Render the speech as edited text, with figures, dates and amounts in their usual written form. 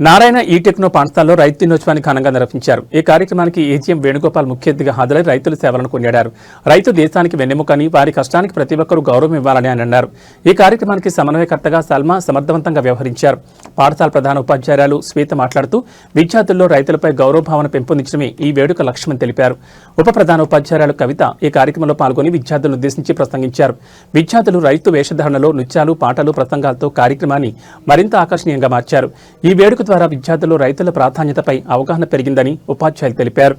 నారాయణ ఈ టెక్నో పాఠశాలలో రైతు దినోత్సవాన్ని ఘనంగా నిర్వహించారు. ఈ కార్యక్రమానికి ఏజీఎం వేణుగోపాల్ ముఖ్య అతిథిగా హాజరై రైతుల సేవలను కొనియాడారు. రైతు దేశానికి వెన్నెముకని, వారి కష్టానికి ప్రతి ఒక్కరూ గౌరవం ఇవ్వాలని ఆయన అన్నారు. ఈ కార్యక్రమానికి సమన్వయకర్తగా సల్మా సమర్థవంతంగా వ్యవహరించారు. పాఠశాల ప్రధాన ఉపాధ్యాయురాలు శ్వేత మాట్లాడుతూ విద్యార్థుల్లో రైతులపై గౌరవభావన పెంపొందించడమే ఈ వేడుక లక్ష్యమని తెలిపారు. ఉప ప్రధాన ఉపాధ్యాయురాలు కవిత ఈ కార్యక్రమంలో పాల్గొని విద్యార్థులను ఉద్దేశించి ప్రసంగించారు. విద్యార్థులు రైతు వేషధారణలో నృత్యాలు, పాటలు, ప్రసంగాలతో కార్యక్రమాన్ని మరింత ఆకర్షణీయంగా మార్చారు. ఈ వేడుక ద్వారా విద్యార్థులు రైతుల ప్రాధాన్యతపై అవగాహన పెరిగిందని ఉపాధ్యాయులు తెలిపారు.